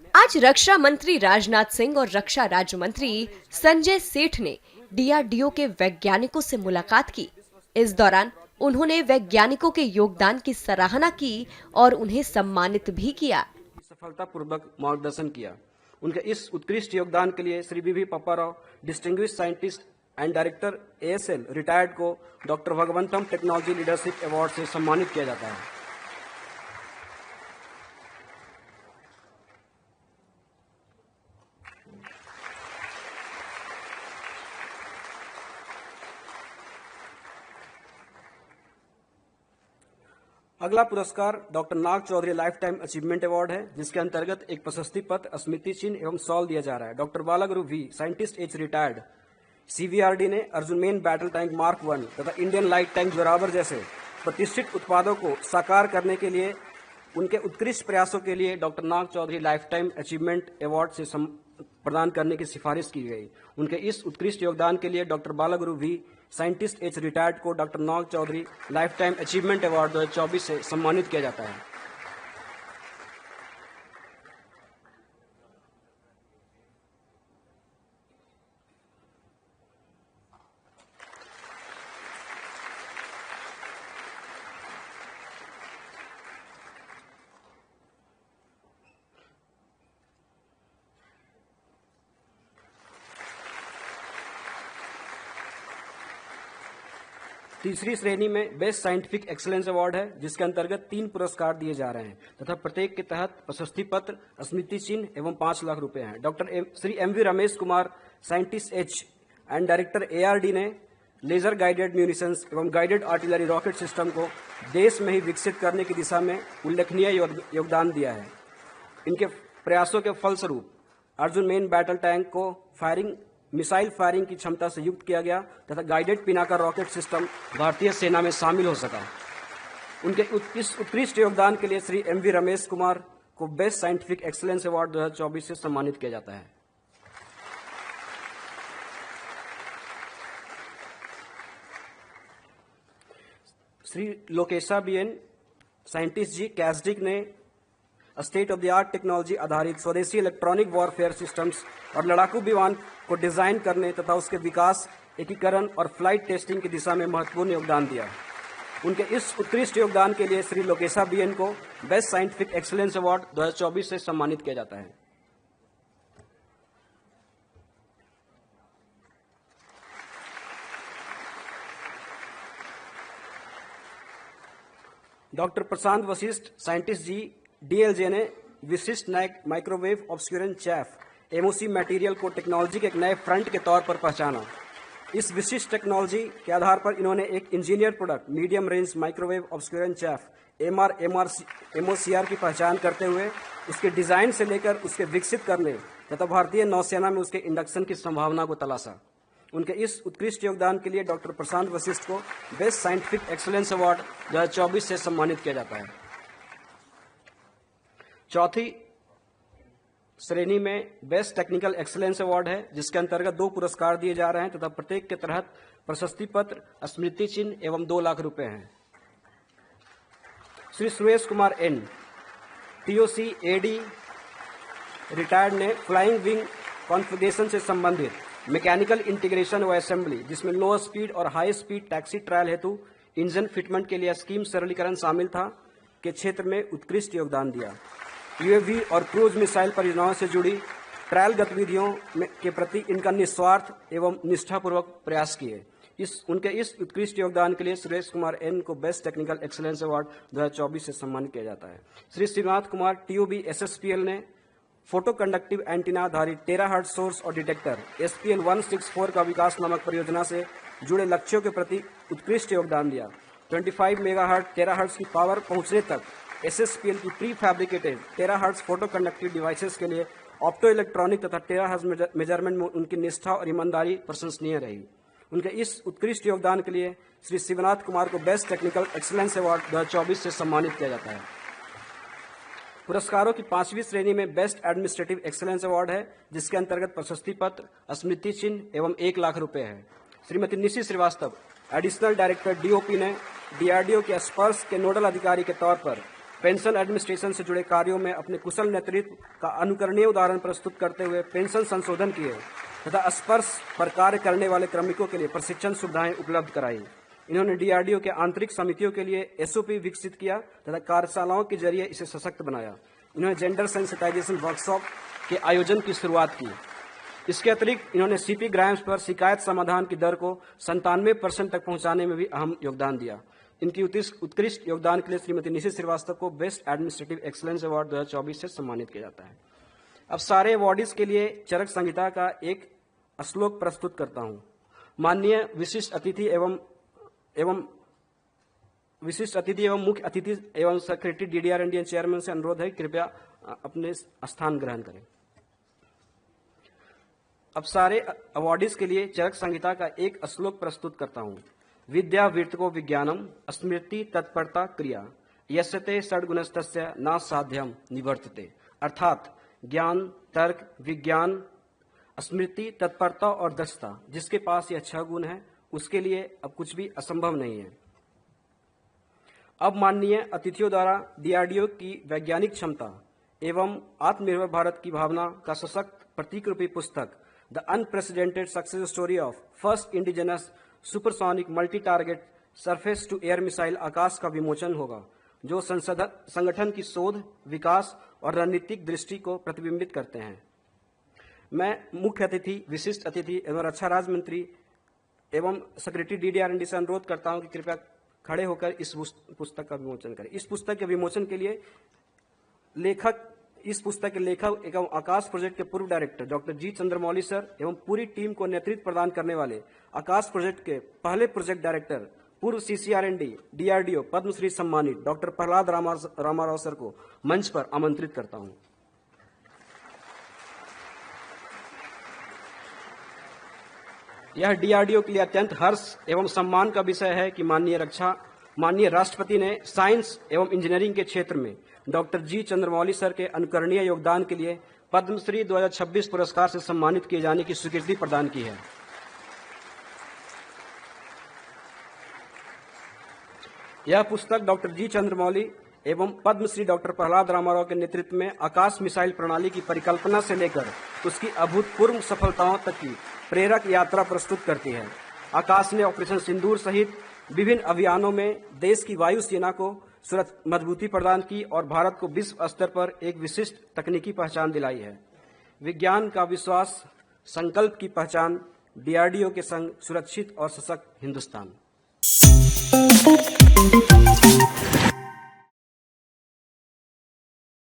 आज रक्षा मंत्री राजनाथ सिंह और रक्षा राज्य मंत्री संजय सेठ ने डीआरडीओ के वैज्ञानिकों से मुलाकात की। इस दौरान उन्होंने वैज्ञानिकों के योगदान की सराहना की और उन्हें सम्मानित भी किया। सफलतापूर्वक मार्गदर्शन किया। उनके इस उत्कृष्ट योगदान के लिए Shri V Papparao distinguished scientist and director ASL retired को doctor Bhagavantam technology leadership award से सम्मानित किया जाता है। अगला पुरस्कार doctor Nag Chaudhary lifetime achievement award है, जिसके अंतर्गत एक प्रशस्ति पत्र, स्मृति चिन्ह एवं शॉल दिया जा रहा है। Doctor Balaguru V, scientist H retired, CVRD ने Arjun main battle tank mark 1 तथा इंडियन लाइट टैंक जोरावर जैसे प्रतिष्ठित उत्पादों को साकार करने के लिए उनके उत्कृष्ट प्रयासों के लिए doctor Nag Chaudhary lifetime achievement award से प्रदान करने की सिफारिश की गई। उनके इस उत्कृष्ट योगदान के लिए doctor Balaguru V, scientist H retired को doctor Nag Chaudhary lifetime achievement award 2024 से सम्मानित किया जाता है। तीसरी श्रेणी में बेस्ट साइंटिफिक एक्सीलेंस अवार्ड है, जिसके अंतर्गत 3 पुरस्कार दिए जा रहे हैं तथा प्रत्येक के तहत प्रशस्ति पत्र, स्मृति चिन्ह एवं 5 लाख रुपए हैं। Doctor Shri MV Ramesh Kumar, scientist H and director ARD ने लेजर गाइडेड म्यूनिशंस एवं गाइडेड आर्टिलरी रॉकेट सिस्टम को देश में ही विकसित करने की दिशा में उल्लेखनीय योगदान दिया है। इनके प्रयासों के फलस्वरूप अर्जुन मेन बैटल टैंक को मिसाइल फायरिंग की क्षमता से युक्त किया गया तथा गाइडेड पिनाका रॉकेट सिस्टम भारतीय सेना में शामिल हो सका। उनके इस उत्कृष्ट योगदान के लिए श्री एमवी रमेश कुमार को बेस्ट साइंटिफिक एक्सीलेंस अवार्ड 2024 से सम्मानित किया जाता है। श्री लोकेशा बीएन, साइंटिस्ट जी, कैसडिक ने state of the art technology आधारित स्वदेशी इलेक्ट्रॉनिक वॉरफेयर सिस्टम्स और लड़ाकू विमान को डिजाइन करने तथा उसके विकास, एकीकरण और फ्लाइट टेस्टिंग की दिशा में महत्वपूर्ण योगदान दिया। उनके इस उत्कृष्ट योगदान के लिए श्री लोकेशा बीएन को बेस्ट साइंटिफिक एक्सीलेंस अवार्ड 2024 से सम्मानित किया जाता है। डॉक्टर प्रशांत वशिष्ठ, साइंटिस्ट जी, डीएलजे ने विशिष्ट नए microwave obscurance chaff MOC material को टेक्नोलॉजी के एक नए फ्रंट के तौर पर पहचाना। इस विशिष्ट टेक्नोलॉजी के आधार पर इन्होंने एक engineer product medium range microwave obscurance chaff MOCR की पहचान करते हुए उसके डिजाइन से लेकर उसके विकसित करने तथा भारतीय नौसेना में उसके इंडक्शन की संभावना को तलाशा। उनके इस उत्कृष्ट योगदान के लिए डॉक्टर प्रशांत वशिष्ठ को बेस्ट साइंटिफिक एक्सीलेंस अवार्ड 2024 से सम्मानित किया जाता है। चौथी श्रेणी में बेस्ट टेक्निकल एक्सीलेंस अवार्ड है, जिसके अंतर्गत 2 पुरस्कार दिए जा रहे हैं तथा प्रत्येक के तहत प्रशस्ति पत्र, स्मृति चिन्ह एवं 2 लाख रुपए हैं। Shri Suresh Kumar N, TOC AD retired ने फ्लाइंग विंग कॉन्फ़िगरेशन से संबंधित मैकेनिकल इंटीग्रेशन व असेंबली, जिसमें लो स्पीड और हाई स्पीड टैक्सी ट्रायल हेतु इंजन फिटमेंट के लिए स्कीम सरलीकरण शामिल था, के क्षेत्र में उत्कृष्ट योगदान दिया। यूएवी और क्रूज मिसाइल परियोजनाओं से जुड़ी ट्रायल गतिविधियों के प्रति इनका निस्वार्थ एवं निष्ठापूर्वक प्रयास किए। उनके इस उत्कृष्ट योगदान के लिए सुरेश कुमार एन को बेस्ट टेक्निकल एक्सीलेंस अवार्ड 2024 से सम्मानित किया जाता है। श्री श्रीनाथ कुमार, टीओबी एसएसपीएल ने फोटो कंडक्टिव एंटीना आधारित टेराहर्ट्ज सोर्स और डिटेक्टर एसपीएल 164 का विकास नामक परियोजना से जुड़े लक्ष्यों के प्रति उत्कृष्ट योगदान दिया। 25 मेगाहर्ट्ज टेराहर्ट्ज की पावर पहुंचने तक एसएसपीएल की pre fabricated terahertz photo conductive devices के लिए ऑप्टो इलेक्ट्रॉनिक तथा टेराहर्ट्ज मेजरमेंट में उनकी निष्ठा और ईमानदारी प्रशंसनीय रही। उनके इस उत्कृष्ट योगदान के लिए श्री शिवनाथ कुमार को बेस्ट टेक्निकल एक्सीलेंस अवार्ड 2024 से सम्मानित किया जाता है। पुरस्कारों की 5वीं श्रेणी में बेस्ट एडमिनिस्ट्रेटिव एक्सीलेंस अवार्ड है, जिसके अंतर्गत प्रशस्ति पत्र, स्मृति चिन्ह एवं 1 लाख रुपए है। Shrimati Nishi Srivastava, additional director DOP ने डीआरडीओ के स्पर्श के नोडल अधिकारी के तौर पर पेंशन एडमिनिस्ट्रेशन से जुड़े कार्यों में अपने कुशल नेतृत्व का अनुकरणीय उदाहरण प्रस्तुत करते हुए पेंशन संशोधन किए तथा स्पर्श पर कार्य करने वाले कार्मिकों के लिए प्रशिक्षण सुविधाएं उपलब्ध कराई। इन्होंने डीआरडीओ के आंतरिक समितियों के लिए एसओपी विकसित किया तथा कार्यशालाओं के जरिए इसे सशक्त बनाया। इन्होंने जेंडर सेंसिटाइजेशन वर्कशॉप के आयोजन की शुरुआत की। इसके अतिरिक्त इन्होंने सीपी ग्राम्स पर शिकायत समाधान की दर को 97% तक पहुंचाने में भी अहम योगदान दिया। इनकी उत्कृष्ट योगदान के लिए श्रीमती निशि श्रीवास्तव को बेस्ट एडमिनिस्ट्रेटिव एक्सीलेंस अवार्ड 2024 से सम्मानित किया जाता है। अब सारे अवार्डीज के लिए चरक संहिता का एक श्लोक प्रस्तुत करता हूं। माननीय विशिष्ट अतिथि एवं मुख्य अतिथि एवं सेक्रेटरी डीडीआर इंडियन चेयरमैन से अनुरोध है कृपया अपने स्थान ग्रहण करें। अब सारे अवार्डीज के लिए चरक संहिता का एक श्लोक प्रस्तुत करता हूं। विद्या विर्तको विज्ञानम स्मृति तत्परता क्रिया यस्यते षड्गुणस्तस्य न साध्यम निवर्तते। अर्थात ज्ञान, तर्क, विज्ञान, स्मृति, तत्परता और दक्षता, जिसके पास यह 6 गुण है उसके लिए अब कुछ भी असंभव नहीं है। अब माननीय अतिथियों द्वारा डीआरडीओ की वैज्ञानिक क्षमता एवं आत्मनिर्भर भारत की भावना का सशक्त प्रतीक रूपी पुस्तक the unprecedented success story of first indigenous supersonic multi target surface to air missile Akash का विमोचन होगा, जो संगठन की शोध, विकास और रणनीतिक दृष्टि को प्रतिबिंबित करते हैं। मैं मुख्य अतिथि, विशिष्ट अतिथि एवं रक्षा राज्य मंत्री एवं सेक्रेटरी डीडीआर से अनुरोध करता हूं कि कृपया खड़े होकर इस पुस्तक का विमोचन करें। इस पुस्तक के विमोचन के लिए इस पुस्तक के लेखक एवं आकाश प्रोजेक्ट के पूर्व डायरेक्टर डॉक्टर जी चंद्रमौली सर एवं पूरी टीम को नेतृत्व प्रदान करने वाले आकाश प्रोजेक्ट के पहले प्रोजेक्ट डायरेक्टर पूर्व CCRND डीआरडीओ पद्मश्री सम्मानित डॉक्टर प्रहलाद रामाराव सर को मंच पर आमंत्रित करता हूं। यह डीआरडीओ के लिए अत्यंत हर्ष एवं सम्मान का विषय है कि माननीय राष्ट्रपति ने साइंस एवं इंजीनियरिंग के क्षेत्र में डॉक्टर जी चंद्रमौली सर के अनुकरणीय योगदान के लिए पद्मश्री 2026 पुरस्कार से सम्मानित किए जाने की स्वीकृति प्रदान की है। यह पुस्तक डॉक्टर जी चंद्रमौली एवं पद्मश्री डॉक्टर प्रहलाद रामाराव के नेतृत्व में आकाश मिसाइल प्रणाली की परिकल्पना से लेकर उसकी अभूतपूर्व सफलताओं तक की प्रेरक यात्रा प्रस्तुत करती है। आकाश ने ऑपरेशन सिंदूर सहित विभिन्न अभियानों में देश की वायुसेना को मजबूती प्रदान की और भारत को विश्व स्तर पर एक विशिष्ट तकनीकी पहचान दिलाई है। विज्ञान का विश्वास, संकल्प की पहचान, डीआरडीओ के संग सुरक्षित और सशक्त हिंदुस्तान।